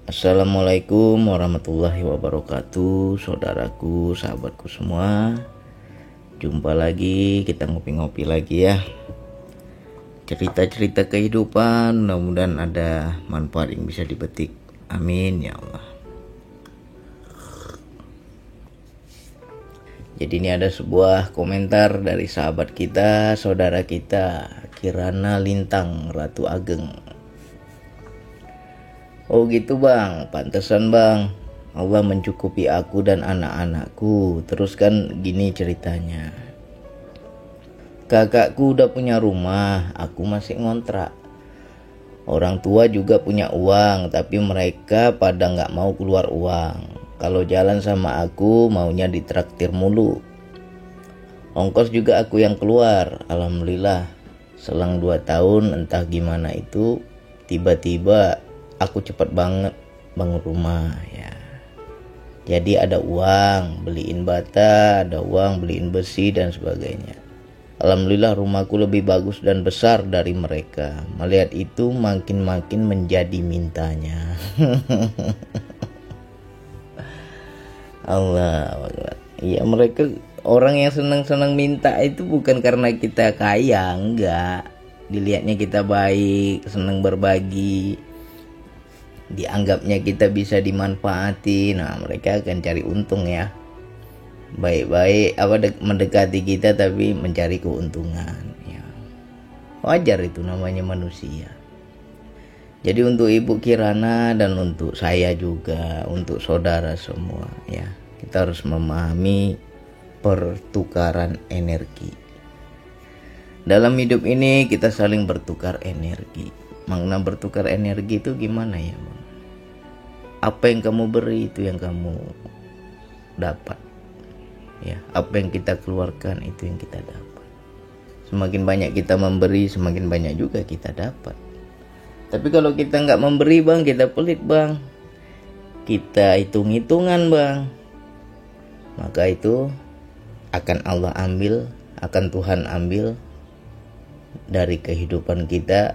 Assalamualaikum warahmatullahi wabarakatuh, saudaraku, sahabatku semua. Jumpa lagi, kita ngopi-ngopi lagi ya. Cerita-cerita kehidupan, mudah-mudahan ada manfaat yang bisa dipetik. Amin ya Allah. Jadi ini ada sebuah komentar dari sahabat kita, saudara kita, Kirana Lintang Ratu Ageng. Oh gitu bang, pantesan bang, Allah mencukupi aku dan anak-anakku. Terus kan gini ceritanya, kakakku udah punya rumah, aku masih ngontrak. Orang tua juga punya uang, tapi mereka pada gak mau keluar uang. Kalau jalan sama aku maunya ditraktir mulu. Ongkos juga aku yang keluar. Alhamdulillah, selang 2 tahun entah gimana itu, tiba-tiba aku cepat banget bangun rumah ya. Jadi ada uang beliin bata, ada uang beliin besi dan sebagainya. Alhamdulillah rumahku lebih bagus dan besar dari mereka. Melihat itu makin menjadi mintanya. Allah Akbar. Iya, mereka orang yang senang minta itu bukan karena kita kaya, enggak. Dilihatnya kita baik, senang berbagi, dianggapnya kita bisa dimanfaati. Nah mereka akan cari untung ya, baik-baik mendekati kita tapi mencari keuntungan ya. Wajar, itu namanya manusia. Jadi untuk Ibu Kirana dan untuk saya juga, untuk saudara semua ya, kita harus memahami pertukaran energi. Dalam hidup ini kita saling bertukar energi. Makna bertukar energi itu gimana ya bang? Apa yang kamu beri itu yang kamu dapat ya. Apa yang kita keluarkan itu yang kita dapat. Semakin banyak kita memberi, semakin banyak juga kita dapat. Tapi kalau kita nggak memberi bang, kita pelit bang, kita hitung-hitungan bang, maka itu akan Allah ambil, akan Tuhan ambil dari kehidupan kita.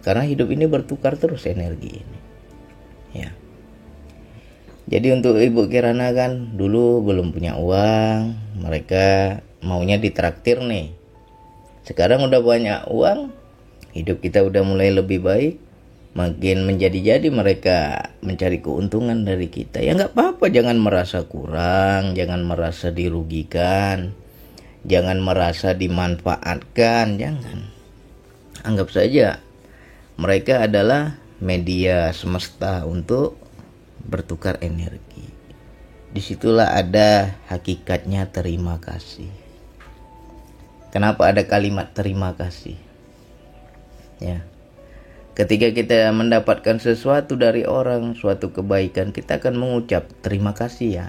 Karena hidup ini bertukar terus energi ini ya. Jadi untuk Ibu Kirana kan dulu belum punya uang, mereka maunya ditraktir nih. Sekarang udah banyak uang, hidup kita udah mulai lebih baik, makin menjadi-jadi mereka mencari keuntungan dari kita. Ya nggak apa-apa, jangan merasa kurang, jangan merasa dirugikan, jangan merasa dimanfaatkan, jangan. Anggap saja mereka adalah media semesta untuk bertukar energi. Disitulah ada hakikatnya terima kasih. Kenapa ada kalimat terima kasih? Ya, ketika kita mendapatkan sesuatu dari orang, suatu kebaikan, kita akan mengucap terima kasih ya.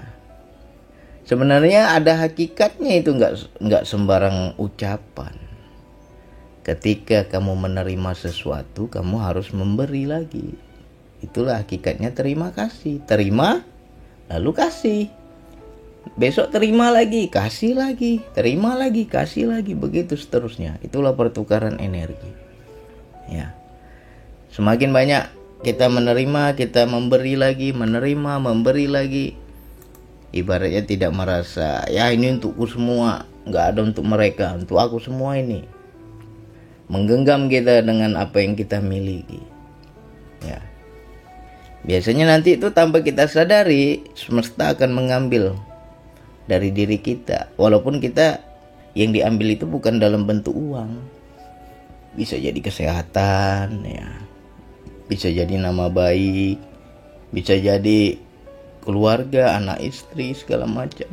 Sebenarnya ada hakikatnya, itu nggak sembarang ucapan. Ketika kamu menerima sesuatu, kamu harus memberi lagi. Itulah hakikatnya terima kasih. Terima, lalu kasih. Besok terima lagi, kasih lagi. Terima lagi, kasih lagi. Begitu seterusnya. Itulah pertukaran energi. Ya. Semakin banyak kita menerima, kita memberi lagi, menerima, memberi lagi. Ibaratnya tidak merasa, ya ini untukku semua, nggak ada untuk mereka, untuk aku semua ini. Menggenggam kita dengan apa yang kita miliki ya. Biasanya nanti itu tanpa kita sadari, semesta akan mengambil dari diri kita. Walaupun kita yang diambil itu bukan dalam bentuk uang, bisa jadi kesehatan ya, bisa jadi nama baik, bisa jadi keluarga, anak istri, segala macam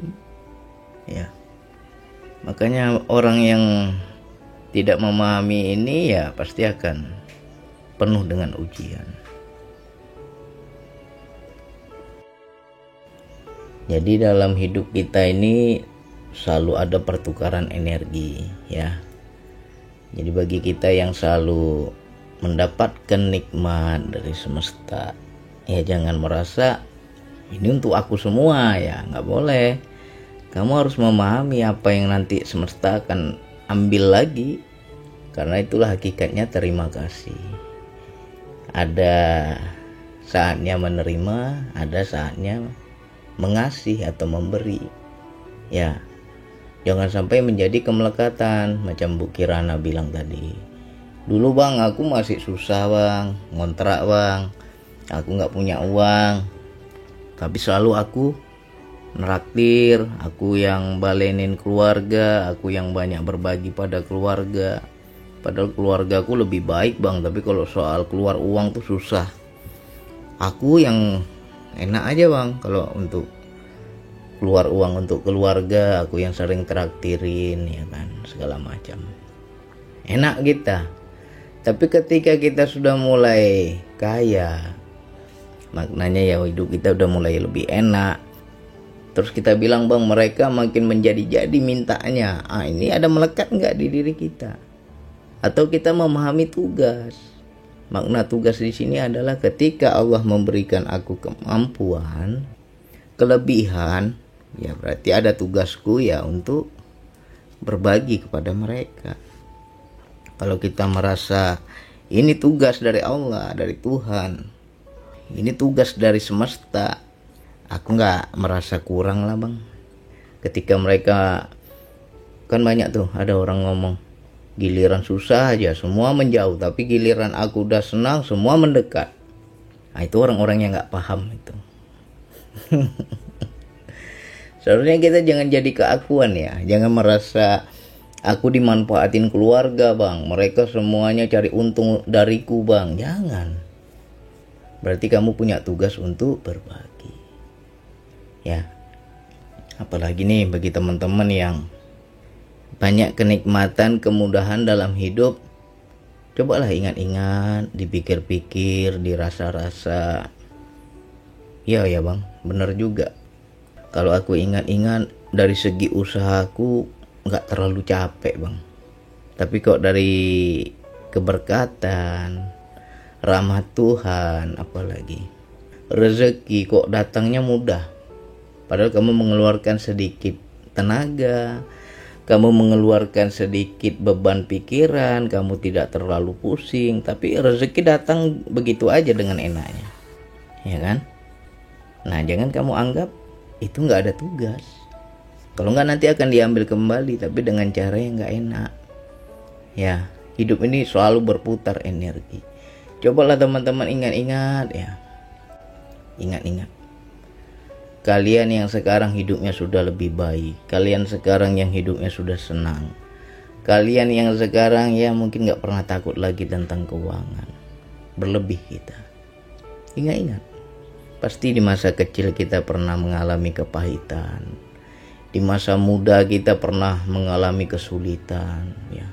ya. Makanya orang yang tidak memahami ini ya pasti akan penuh dengan ujian. Jadi dalam hidup kita ini selalu ada pertukaran energi ya. Jadi bagi kita yang selalu mendapatkan nikmat dari semesta, ya jangan merasa ini untuk aku semua ya, nggak boleh. Kamu harus memahami apa yang nanti semesta akan ambil lagi, karena itulah hakikatnya terima kasih. Ada saatnya menerima, ada saatnya mengasih atau memberi. Ya, jangan sampai menjadi kemelekatan macam Bu Kirana bilang tadi. Dulu bang, aku masih susah bang, ngontrak bang, aku nggak punya uang, tapi selalu aku neraktir, aku yang balenin keluarga, aku yang banyak berbagi pada keluarga. Padahal keluarga aku lebih baik bang, tapi kalau soal keluar uang tuh susah. Aku yang enak aja bang, kalau untuk keluar uang untuk keluarga, aku yang sering traktirin ya kan, segala macam. Enak kita. Tapi ketika kita sudah mulai kaya, maknanya ya hidup kita udah mulai lebih enak. Terus kita bilang bang, mereka makin menjadi-jadi mintanya. Ini ada melekat nggak di diri kita? Atau kita memahami tugas? Makna tugas di sini adalah ketika Allah memberikan aku kemampuan, kelebihan, ya berarti ada tugasku ya untuk berbagi kepada mereka. Kalau kita merasa ini tugas dari Allah, dari Tuhan, ini tugas dari semesta, aku nggak merasa kurang lah bang. Ketika mereka, kan banyak tuh ada orang ngomong, giliran susah aja semua menjauh, tapi giliran aku udah senang semua mendekat. Nah, itu orang-orang yang nggak paham itu. Seharusnya kita jangan jadi keakuan ya, jangan merasa aku dimanfaatin keluarga bang, mereka semuanya cari untung dariku bang. Jangan. Berarti kamu punya tugas untuk berbagi. Ya. Apalagi nih bagi teman-teman yang banyak kenikmatan, kemudahan dalam hidup, cobalah ingat-ingat, dipikir-pikir, dirasa-rasa. Ya bang, bener juga. Kalau aku ingat-ingat dari segi usahaku gak terlalu capek bang. Tapi kok dari keberkatan, rahmat Tuhan, apalagi rezeki kok datangnya mudah. Padahal kamu mengeluarkan sedikit tenaga, kamu mengeluarkan sedikit beban pikiran, kamu tidak terlalu pusing, tapi rezeki datang begitu aja dengan enaknya, ya kan? Nah, jangan kamu anggap itu nggak ada tugas. Kalau nggak nanti akan diambil kembali, tapi dengan cara yang nggak enak. Ya, hidup ini selalu berputar energi. Cobalah teman-teman ingat-ingat ya, ingat-ingat. Kalian yang sekarang hidupnya sudah lebih baik, kalian sekarang yang hidupnya sudah senang, kalian yang sekarang ya mungkin gak pernah takut lagi tentang keuangan. Berlebih kita. Ingat-ingat, pasti di masa kecil kita pernah mengalami kepahitan, di masa muda kita pernah mengalami kesulitan ya.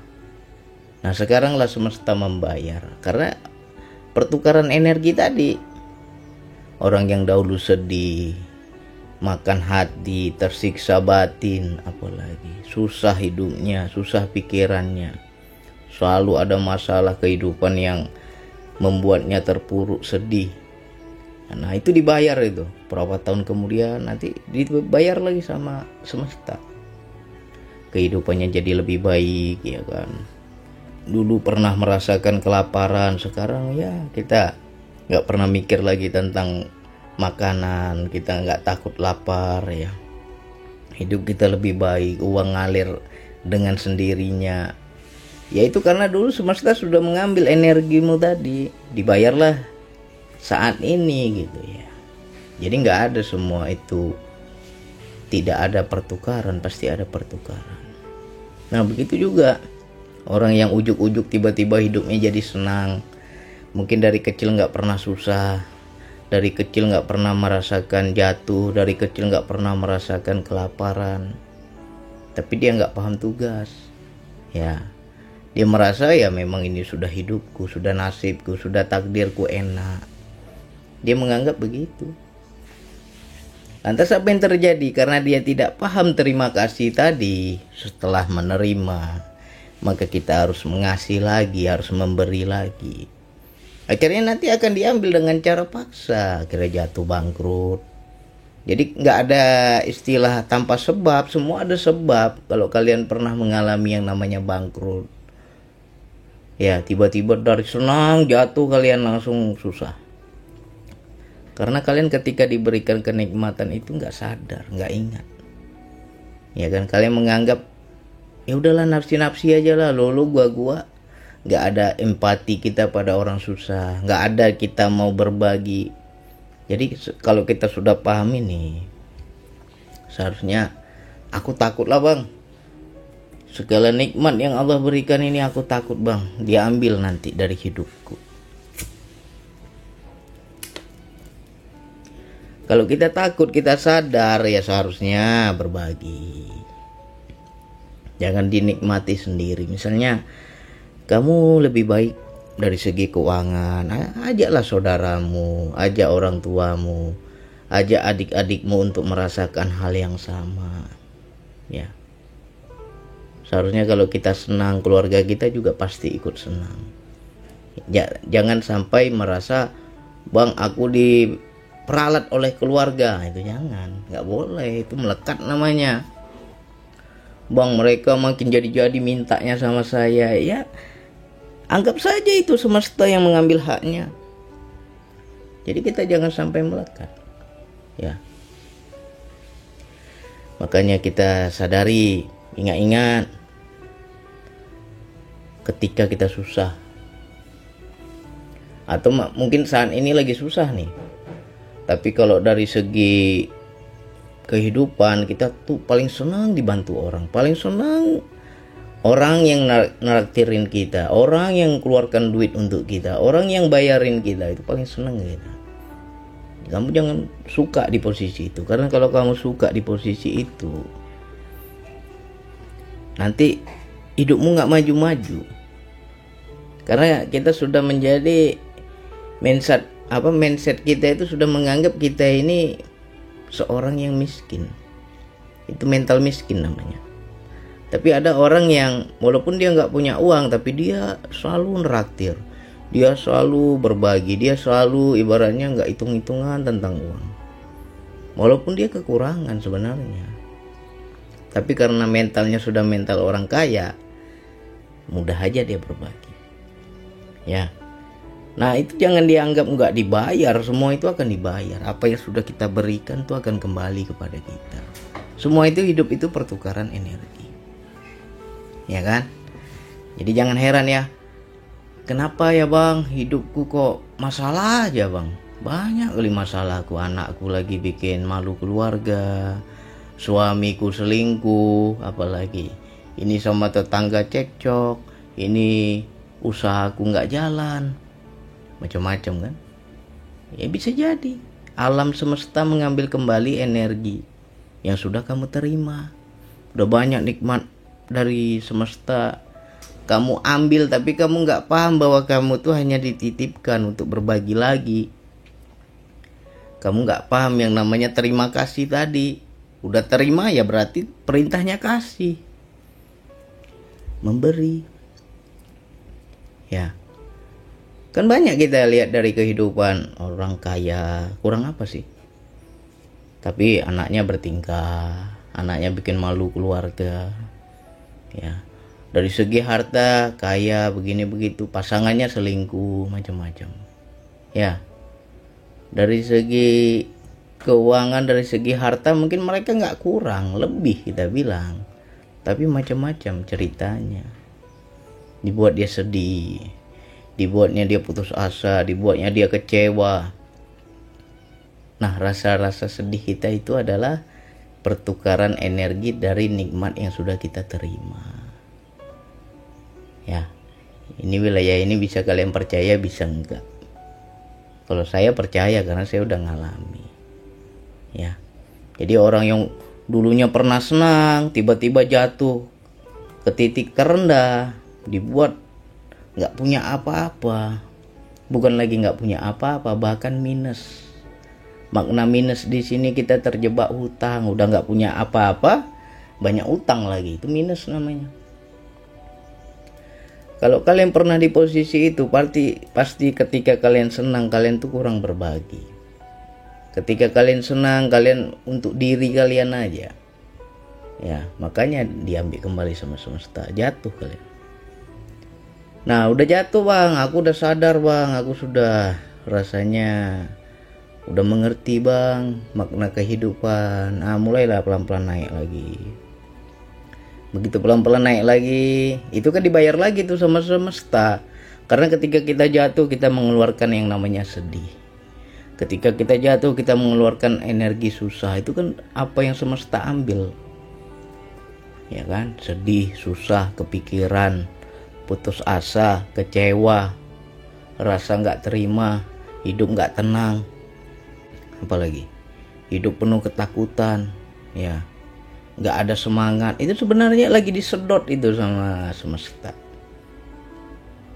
Nah sekaranglah semesta membayar, karena pertukaran energi tadi. Orang yang dahulu sedih, makan hati, tersiksa batin, apalagi susah hidupnya, susah pikirannya, selalu ada masalah kehidupan yang membuatnya terpuruk, sedih. Nah itu dibayar itu berapa tahun kemudian, nanti dibayar lagi sama semesta. Kehidupannya jadi lebih baik ya kan. Dulu pernah merasakan kelaparan, sekarang ya kita gak pernah mikir lagi tentang makanan, kita nggak takut lapar ya. Hidup kita lebih baik, uang ngalir dengan sendirinya. Ya itu karena dulu semesta sudah mengambil energimu tadi, dibayarlah saat ini gitu ya. Jadi nggak ada semua itu, tidak ada pertukaran, pasti ada pertukaran. Nah begitu juga orang yang ujuk-ujuk tiba-tiba hidupnya jadi senang. Mungkin dari kecil nggak pernah susah, dari kecil nggak pernah merasakan jatuh, dari kecil nggak pernah merasakan kelaparan, tapi dia nggak paham tugas ya. Dia merasa ya memang ini sudah hidupku, sudah nasibku, sudah takdirku enak. Dia menganggap begitu. Lantas apa yang terjadi? Karena dia tidak paham terima kasih tadi, setelah menerima, maka kita harus mengasih lagi, harus memberi lagi. Akhirnya nanti akan diambil dengan cara paksa, akhirnya jatuh bangkrut. Jadi nggak ada istilah tanpa sebab, semua ada sebab. Kalau kalian pernah mengalami yang namanya bangkrut, ya tiba-tiba dari senang jatuh kalian langsung susah. Karena kalian ketika diberikan kenikmatan itu nggak sadar, nggak ingat. Ya kan, kalian menganggap ya udahlah nafsi-nafsi aja lah, lo gua. Nggak ada empati kita pada orang susah, nggak ada kita mau berbagi. Jadi kalau kita sudah paham ini, seharusnya aku takut lah bang. Segala nikmat yang Allah berikan ini aku takut bang, diambil nanti dari hidupku. Kalau kita takut, kita sadar, ya seharusnya berbagi. Jangan dinikmati sendiri. Misalnya kamu lebih baik dari segi keuangan, ajaklah saudaramu, ajak orang tuamu, ajak adik-adikmu untuk merasakan hal yang sama. Ya. Seharusnya kalau kita senang, keluarga kita juga pasti ikut senang. Jangan sampai merasa, bang aku diperalat oleh keluarga. Itu jangan, nggak boleh, itu melekat namanya. Bang mereka makin jadi-jadi mintanya sama saya, ya anggap saja itu semesta yang mengambil haknya. Jadi kita jangan sampai melekat. Ya. Makanya kita sadari, ingat-ingat ketika kita susah, atau mungkin saat ini lagi susah nih, tapi kalau dari segi kehidupan kita tuh paling senang dibantu orang, paling senang orang yang naraktirin kita, orang yang keluarkan duit untuk kita, orang yang bayarin kita, itu paling senang kita. Kamu jangan suka di posisi itu, karena kalau kamu suka di posisi itu, nanti hidupmu nggak maju-maju. Karena kita sudah menjadi mindset kita itu sudah menganggap kita ini seorang yang miskin. Itu mental miskin namanya. Tapi ada orang yang walaupun dia nggak punya uang, tapi dia selalu neraktir, dia selalu berbagi, dia selalu ibaratnya nggak hitung-hitungan tentang uang, walaupun dia kekurangan sebenarnya. Tapi karena mentalnya sudah mental orang kaya, mudah aja dia berbagi. Ya, nah itu jangan dianggap nggak dibayar, semua itu akan dibayar. Apa yang sudah kita berikan itu akan kembali kepada kita. Semua itu, hidup itu pertukaran energi, ya kan? Jadi jangan heran ya, kenapa ya bang hidupku kok masalah aja bang, banyak kali masalahku. Anakku lagi bikin malu keluarga, suamiku selingkuh, apalagi ini sama tetangga cekcok, ini usahaku nggak jalan, macam-macam kan. Ya bisa jadi alam semesta mengambil kembali energi yang sudah kamu terima. Udah banyak nikmat dari semesta kamu ambil, tapi kamu nggak paham bahwa kamu tuh hanya dititipkan untuk berbagi lagi. Kamu nggak paham yang namanya terima kasih tadi. Udah terima ya berarti perintahnya kasih, memberi. Ya, kan banyak kita lihat dari kehidupan orang kaya, kurang apa sih? Tapi anaknya bertingkah, anaknya bikin malu keluarga. Ya, dari segi harta kaya begini begitu, pasangannya selingkuh, macam-macam. Ya, dari segi keuangan, dari segi harta mungkin mereka nggak kurang, lebih kita bilang. Tapi macam-macam ceritanya. Dibuat dia sedih, dibuatnya dia putus asa, dibuatnya dia kecewa. Nah, rasa-rasa sedih kita itu adalah pertukaran energi dari nikmat yang sudah kita terima. Ya, ini wilayah ini bisa kalian percaya, bisa enggak. Kalau saya percaya karena saya udah ngalami. Ya, jadi orang yang dulunya pernah senang, tiba-tiba jatuh ke titik terendah, dibuat nggak punya apa-apa, bukan lagi nggak punya apa-apa, bahkan minus. Makna minus di sini kita terjebak hutang, udah nggak punya apa-apa, banyak utang lagi, itu minus namanya. Kalau kalian pernah di posisi itu, pasti ketika kalian senang, kalian tuh kurang berbagi. Ketika kalian senang, kalian untuk diri kalian aja. Ya, makanya diambil kembali sama semesta, jatuh kalian. Nah, udah jatuh bang, aku udah sadar bang, aku sudah rasanya udah mengerti bang makna kehidupan, mulailah pelan-pelan naik lagi. Begitu pelan-pelan naik lagi, itu kan dibayar lagi tuh sama semesta. Karena ketika kita jatuh, kita mengeluarkan yang namanya sedih. Ketika kita jatuh, kita mengeluarkan energi susah. Itu kan apa yang semesta ambil, ya kan? Sedih, susah, kepikiran, putus asa, kecewa, rasa nggak terima, hidup nggak tenang, apalagi hidup penuh ketakutan, ya, nggak ada semangat. Itu sebenarnya lagi disedot itu sama semesta.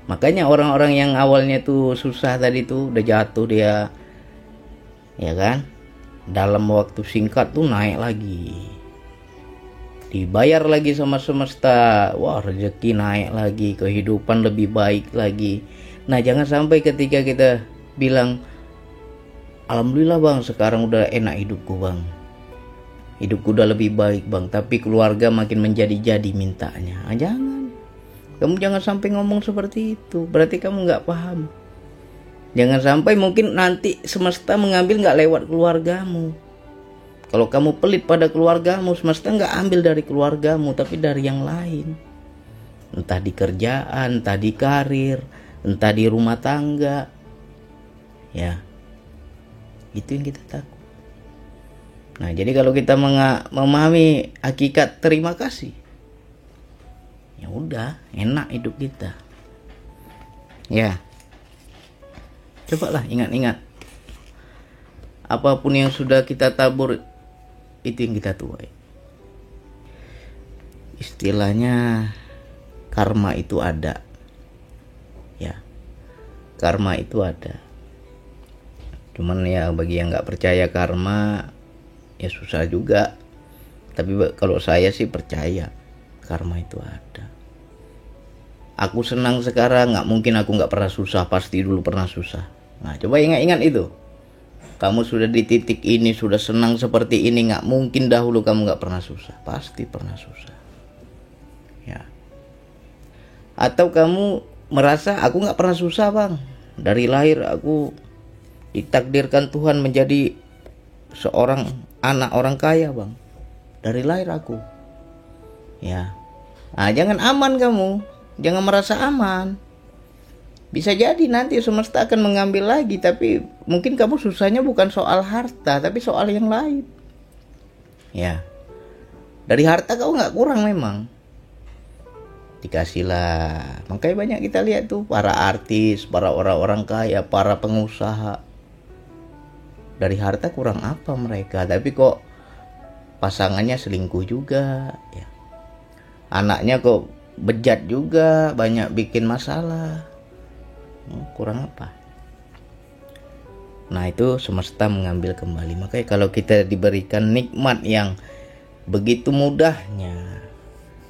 Makanya orang-orang yang awalnya tuh susah tadi tuh udah jatuh dia, ya kan, dalam waktu singkat tuh naik lagi, dibayar lagi sama semesta. Wah, rezeki naik lagi, kehidupan lebih baik lagi. Nah, jangan sampai ketika kita bilang alhamdulillah bang, sekarang udah enak hidupku bang, hidupku udah lebih baik bang, tapi keluarga makin menjadi-jadi mintanya. Jangan, kamu jangan sampai ngomong seperti itu, berarti kamu nggak paham. Jangan sampai mungkin nanti semesta mengambil nggak lewat keluargamu. Kalau kamu pelit pada keluargamu, semesta nggak ambil dari keluargamu, tapi dari yang lain. Entah di kerjaan, entah di karir, entah di rumah tangga. Ya, itu yang kita takut. Nah, jadi kalau kita memahami hakikat terima kasih, ya udah, enak hidup kita. Ya, cobalah ingat-ingat, apapun yang sudah kita tabur, itu yang kita tuai. Istilahnya karma itu ada, ya, karma itu ada. Cuman ya bagi yang nggak percaya karma, ya susah juga. Tapi kalau saya sih percaya karma itu ada. Aku senang sekarang, nggak mungkin aku nggak pernah susah, pasti dulu pernah susah. Nah, coba ingat-ingat itu. Kamu sudah di titik ini, sudah senang seperti ini, nggak mungkin dahulu kamu nggak pernah susah, pasti pernah susah. Ya. Atau kamu merasa aku nggak pernah susah bang, dari lahir aku ditakdirkan Tuhan menjadi seorang anak orang kaya bang, dari lahir aku. Ya, nah, jangan aman kamu, jangan merasa aman. Bisa jadi nanti semesta akan mengambil lagi, tapi mungkin kamu susahnya bukan soal harta, tapi soal yang lain. Ya, dari harta kau nggak kurang memang, dikasihlah. Makanya banyak kita lihat tuh para artis, para orang-orang kaya, para pengusaha, dari harta kurang apa mereka, tapi kok pasangannya selingkuh juga, ya. Anaknya kok bejat juga, banyak bikin masalah. Kurang apa? Nah, itu semesta mengambil kembali. Makanya kalau kita diberikan nikmat yang begitu mudahnya,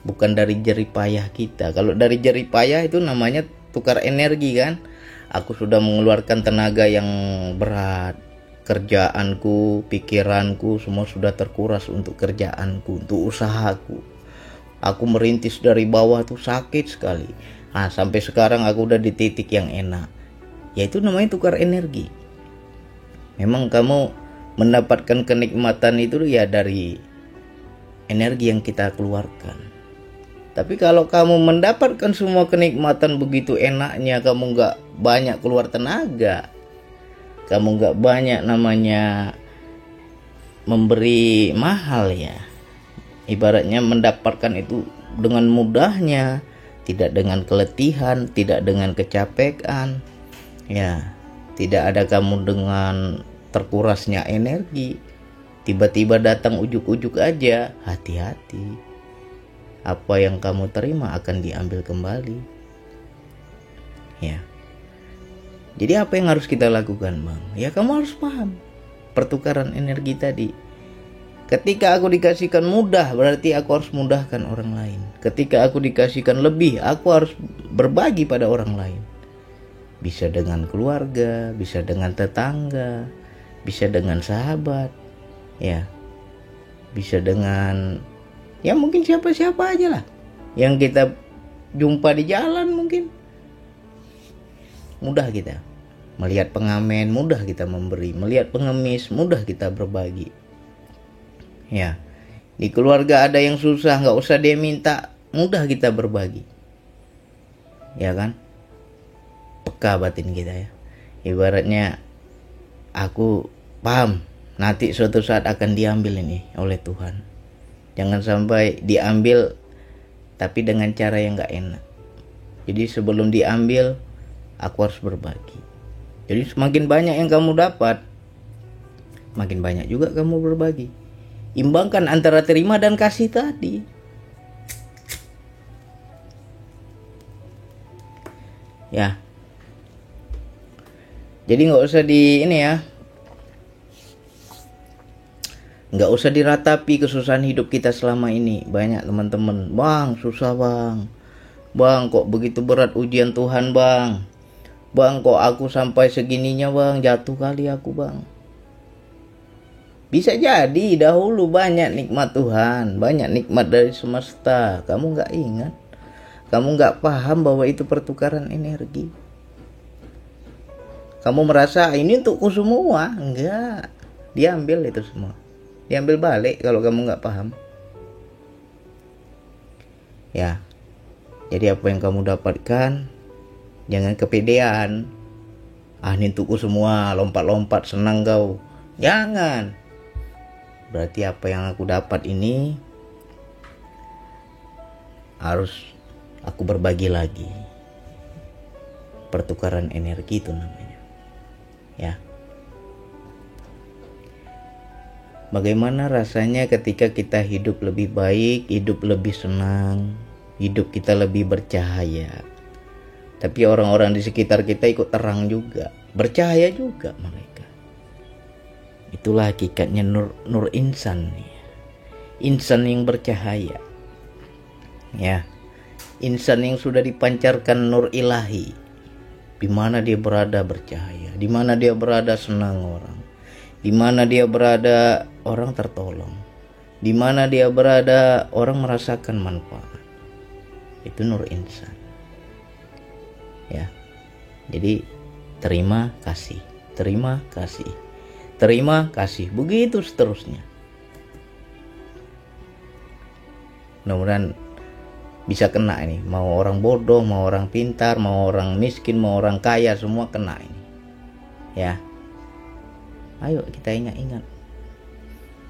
bukan dari jerih payah kita. Kalau dari jerih payah itu namanya tukar energi kan. Aku sudah mengeluarkan tenaga yang berat, kerjaanku, pikiranku semua sudah terkuras untuk kerjaanku, untuk usahaku. Aku merintis dari bawah tuh sakit sekali. Nah, sampai sekarang aku udah di titik yang enak. Ya, itu namanya tukar energi. Memang kamu mendapatkan kenikmatan itu ya dari energi yang kita keluarkan. Tapi kalau kamu mendapatkan semua kenikmatan begitu enaknya, kamu nggak banyak keluar tenaga, kamu nggak banyak namanya memberi mahal, ya, ibaratnya mendapatkan itu dengan mudahnya, tidak dengan keletihan, tidak dengan kecapean, ya, tidak ada kamu dengan terkurasnya energi. Tiba-tiba datang ujuk-ujuk aja, hati-hati. Apa yang kamu terima akan diambil kembali. Ya. Jadi apa yang harus kita lakukan, Bang? Ya, kamu harus paham pertukaran energi tadi. Ketika aku dikasihkan mudah, berarti aku harus mudahkan orang lain. Ketika aku dikasihkan lebih, aku harus berbagi pada orang lain. Bisa dengan keluarga, bisa dengan tetangga, bisa dengan sahabat, ya, bisa dengan, ya mungkin siapa-siapa aja lah yang kita jumpa di jalan, mungkin mudah kita Melihat pengamen mudah kita memberi, melihat pengemis mudah kita berbagi. Ya, di keluarga ada yang susah, nggak usah dia minta, mudah kita berbagi. Ya kan? Peka batin kita ya. Ibaratnya aku paham nanti suatu saat akan diambil ini oleh Tuhan. Jangan sampai diambil tapi dengan cara yang nggak enak. Jadi sebelum diambil aku harus berbagi. Jadi semakin banyak yang kamu dapat, makin banyak juga kamu berbagi. Imbangkan antara terima dan kasih tadi. Ya. Jadi nggak usah nggak usah diratapi kesusahan hidup kita selama ini. Banyak teman-teman, bang susah bang kok begitu berat ujian Tuhan bang. Bang kok aku sampai segininya bang, jatuh kali aku bang. Bisa jadi dahulu banyak nikmat Tuhan, banyak nikmat dari semesta. Kamu gak ingat, kamu gak paham bahwa itu pertukaran energi. Kamu merasa ini untukku semua. Enggak, diambil itu semua, diambil balik kalau kamu gak paham. Ya, jadi apa yang kamu dapatkan, jangan kepedean. Ini untukku semua, lompat-lompat senang kau. Jangan. Berarti apa yang aku dapat ini harus aku berbagi lagi. Pertukaran energi itu namanya. Ya. Bagaimana rasanya ketika kita hidup lebih baik, hidup lebih senang, hidup kita lebih bercahaya. Tapi orang-orang di sekitar kita ikut terang juga, bercahaya juga mereka. Itulah hakikatnya nur insan, insan yang bercahaya. Ya, insan yang sudah dipancarkan nur ilahi. Di mana dia berada bercahaya, di mana dia berada senang orang, di mana dia berada orang tertolong, di mana dia berada orang merasakan manfaat. Itu nur insan. Ya, jadi terima kasih, terima kasih, terima kasih, begitu seterusnya. Mudah-mudahan bisa kena ini, mau orang bodoh, mau orang pintar, mau orang miskin, mau orang kaya, semua kena ini. Ya, ayo kita ingat-ingat.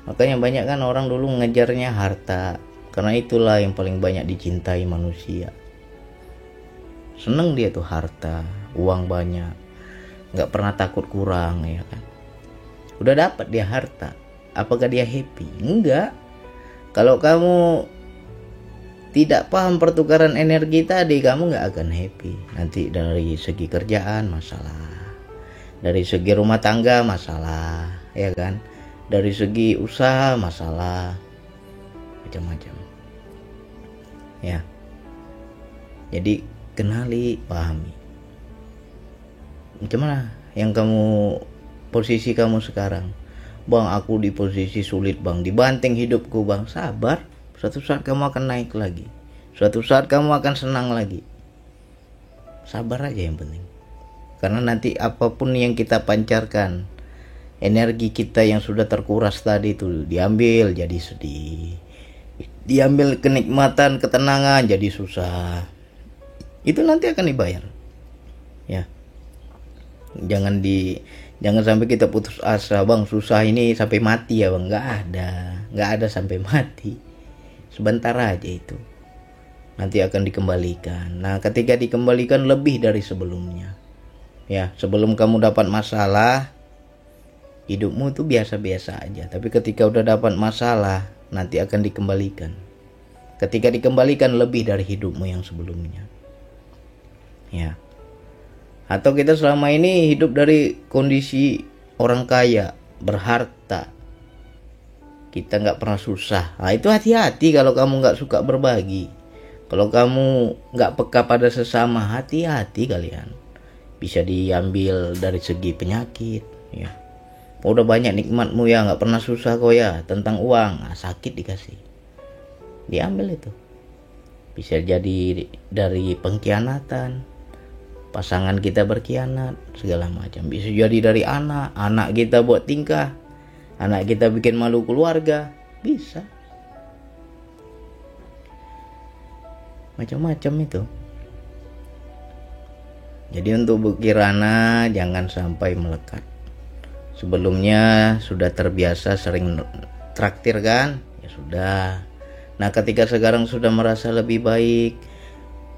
Makanya banyak kan orang dulu ngejarnya harta, karena itulah yang paling banyak dicintai manusia. Seneng dia tuh harta, uang banyak, nggak pernah takut kurang, ya kan. Udah dapat dia harta, apakah dia happy? Enggak. Kalau kamu tidak paham pertukaran energi tadi, kamu nggak akan happy. Nanti dari segi kerjaan masalah, dari segi rumah tangga masalah, ya kan. Dari segi usaha masalah, macam-macam. Ya. Jadi kenali, pahami. Macam mana yang posisi kamu sekarang? Bang, aku di posisi sulit bang, dibanting hidupku bang. Sabar, suatu saat kamu akan naik lagi, suatu saat kamu akan senang lagi. Sabar aja yang penting. Karena nanti apapun yang kita pancarkan, energi kita yang sudah terkuras tadi itu diambil jadi sedih, diambil kenikmatan, ketenangan jadi susah. Itu nanti akan dibayar. Ya. Jangan sampai kita putus asa, bang susah ini sampai mati ya bang. Nggak ada sampai mati. Sebentar aja itu. Nanti akan dikembalikan. Nah, ketika dikembalikan lebih dari sebelumnya. Ya, sebelum kamu dapat masalah, hidupmu itu biasa-biasa aja. Tapi ketika udah dapat masalah, nanti akan dikembalikan. Ketika dikembalikan lebih dari hidupmu yang sebelumnya. Ya. Atau kita selama ini hidup dari kondisi orang kaya, berharta, kita nggak pernah susah. Nah, itu hati-hati kalau kamu nggak suka berbagi. Kalau kamu nggak peka pada sesama, hati-hati kalian. Bisa diambil dari segi penyakit. Ya. Udah banyak nikmatmu ya, nggak pernah susah kok ya. Tentang uang, sakit dikasih, diambil itu. Bisa jadi dari pengkhianatan, pasangan kita berkhianat, segala macam. Bisa jadi dari anak kita buat tingkah, anak kita bikin malu keluarga, bisa. Macam-macam itu. Jadi untuk Bu Kirana jangan sampai melekat. Sebelumnya sudah terbiasa sering traktir kan? Ya sudah. Nah ketika sekarang sudah merasa lebih baik,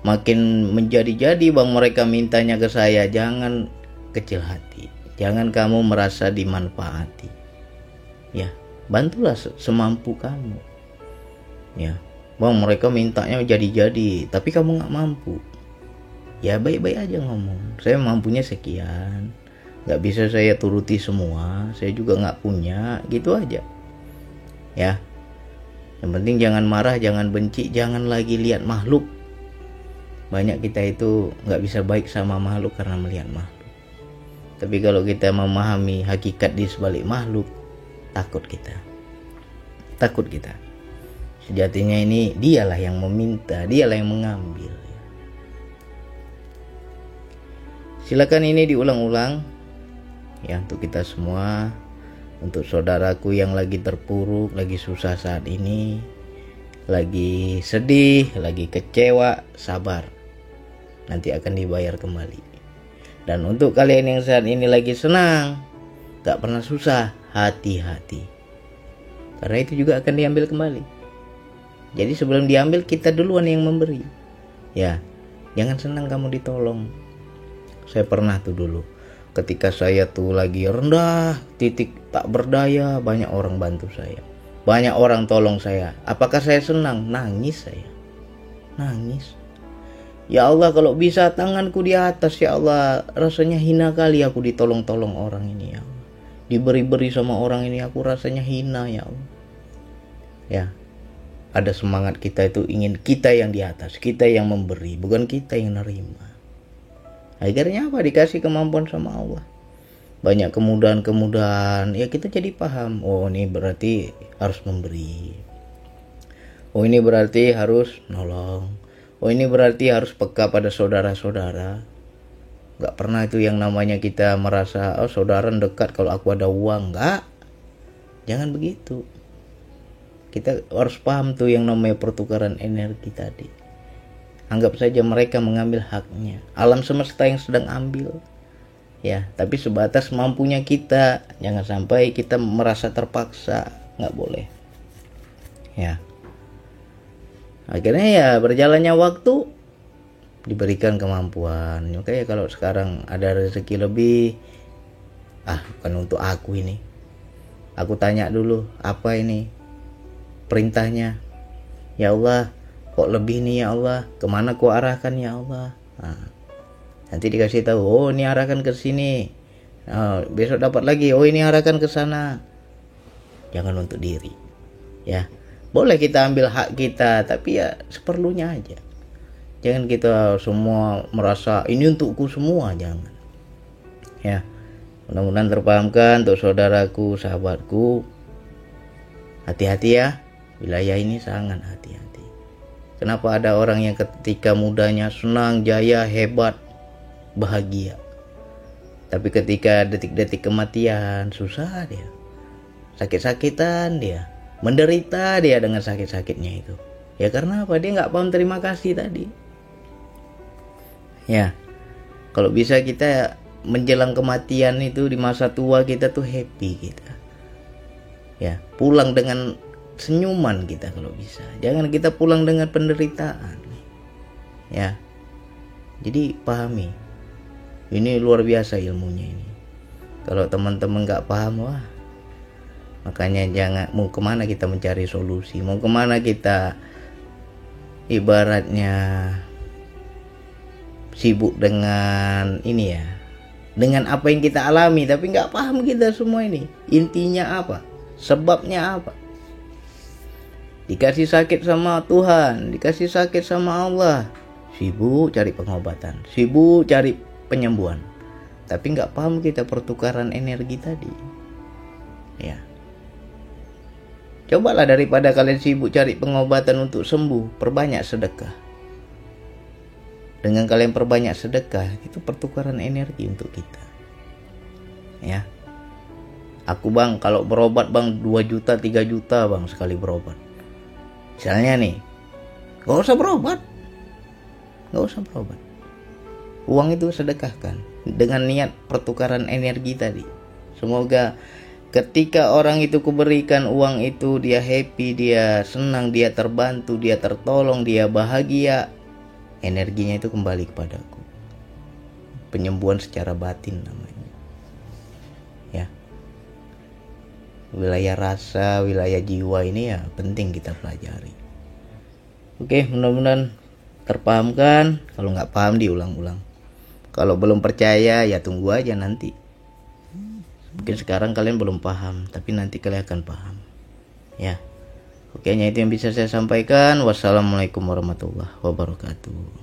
makin menjadi-jadi bang mereka mintanya ke saya, jangan kecil hati, jangan kamu merasa dimanfaati. Ya, bantulah semampu kamu. Ya, bang mereka mintanya jadi-jadi, tapi kamu nggak mampu. Ya baik-baik aja ngomong, saya mampunya sekian, nggak bisa saya turuti semua, saya juga nggak punya, gitu aja. Ya, yang penting jangan marah, jangan benci, jangan lagi lihat makhluk. Banyak kita itu nggak bisa baik sama makhluk karena melihat makhluk. Tapi kalau kita memahami hakikat di sebalik makhluk, takut kita. Sejatinya ini dialah yang meminta, dialah yang mengambil. Silakan ini diulang-ulang ya untuk kita semua, untuk saudaraku yang lagi terpuruk, lagi susah saat ini, lagi sedih, lagi kecewa, sabar. Nanti akan dibayar kembali. Dan untuk kalian yang saat ini lagi senang, gak pernah susah, hati-hati. Karena itu juga akan diambil kembali. Jadi sebelum diambil kita duluan yang memberi. Ya, jangan senang kamu ditolong. Saya pernah tuh dulu, ketika saya tuh lagi rendah, titik tak berdaya, banyak orang bantu saya. Banyak orang tolong saya. Apakah saya senang? Nangis saya. Nangis. Ya Allah, kalau bisa tanganku di atas, ya Allah, rasanya hina kali aku ditolong-tolong orang ini ya Allah. Diberi-beri sama orang ini aku rasanya hina ya Allah. Ya, ada semangat kita itu ingin kita yang di atas, kita yang memberi, bukan kita yang nerima. Akhirnya apa? Dikasih kemampuan sama Allah. Banyak kemudahan-kemudahan, ya kita jadi paham, oh ini berarti harus memberi. Oh ini berarti harus nolong. Oh ini berarti harus peka pada saudara-saudara. Gak pernah itu yang namanya kita merasa, oh saudara dekat kalau aku ada uang. Enggak. Jangan begitu. Kita harus paham tuh yang namanya pertukaran energi tadi. Anggap saja mereka mengambil haknya. Alam semesta yang sedang ambil. Ya, tapi sebatas mampunya kita. Jangan sampai kita merasa terpaksa. Nggak boleh. Ya. Akhirnya ya berjalannya waktu, diberikan kemampuan. Makanya kalau sekarang ada rezeki lebih, bukan untuk aku ini. Aku tanya dulu, apa ini perintahnya? Ya Allah, kok lebih nih ya Allah? Kemana kau arahkan ya Allah? Nanti dikasih tahu, oh ini arahkan ke sini. Besok dapat lagi, oh ini arahkan ke sana. Jangan untuk diri. Ya. Boleh kita ambil hak kita, tapi ya seperlunya aja. Jangan kita semua merasa ini untukku semua, jangan. Ya, mudah-mudahan terpahamkan untuk saudaraku, sahabatku. Hati-hati ya, wilayah ini sangat hati-hati. Kenapa ada orang yang ketika mudanya senang, jaya, hebat, bahagia. Tapi ketika detik-detik kematian, susah dia. Sakit-sakitan dia. Menderita dia dengan sakit-sakitnya itu. Ya karena apa? Dia nggak paham terima kasih tadi. Ya, kalau bisa kita menjelang kematian itu di masa tua kita tuh happy kita. Ya, pulang dengan senyuman kita kalau bisa. Jangan kita pulang dengan penderitaan. Ya, jadi pahami. Ini luar biasa ilmunya ini. Kalau teman-teman nggak paham, wah. Makanya jangan, mau kemana kita mencari solusi, mau kemana kita ibaratnya sibuk dengan ini ya, dengan apa yang kita alami, tapi nggak paham kita semua ini. Intinya apa? Sebabnya apa? Dikasih sakit sama Tuhan, dikasih sakit sama Allah, sibuk cari pengobatan, sibuk cari penyembuhan, tapi nggak paham kita pertukaran energi tadi. Ya. Cobalah daripada kalian sibuk cari pengobatan untuk sembuh, perbanyak sedekah. Dengan kalian perbanyak sedekah, itu pertukaran energi untuk kita. Ya. Aku bang, kalau berobat bang 2 juta 3 juta bang sekali berobat. Misalnya nih, gak usah berobat. Uang itu sedekahkan dengan niat pertukaran energi tadi. Semoga ketika orang itu kuberikan uang itu, dia happy, dia senang, dia terbantu, dia tertolong, dia bahagia, energinya itu kembali kepadaku. Penyembuhan secara batin namanya. Ya. Wilayah rasa, wilayah jiwa ini ya penting kita pelajari. Oke, mudah-mudahan terpahamkan. Kalau nggak paham diulang-ulang. Kalau belum percaya ya tunggu aja nanti. Mungkin sekarang kalian belum paham, tapi nanti kalian akan paham. Ya. Oke, itu yang bisa saya sampaikan. Wassalamualaikum warahmatullahi wabarakatuh.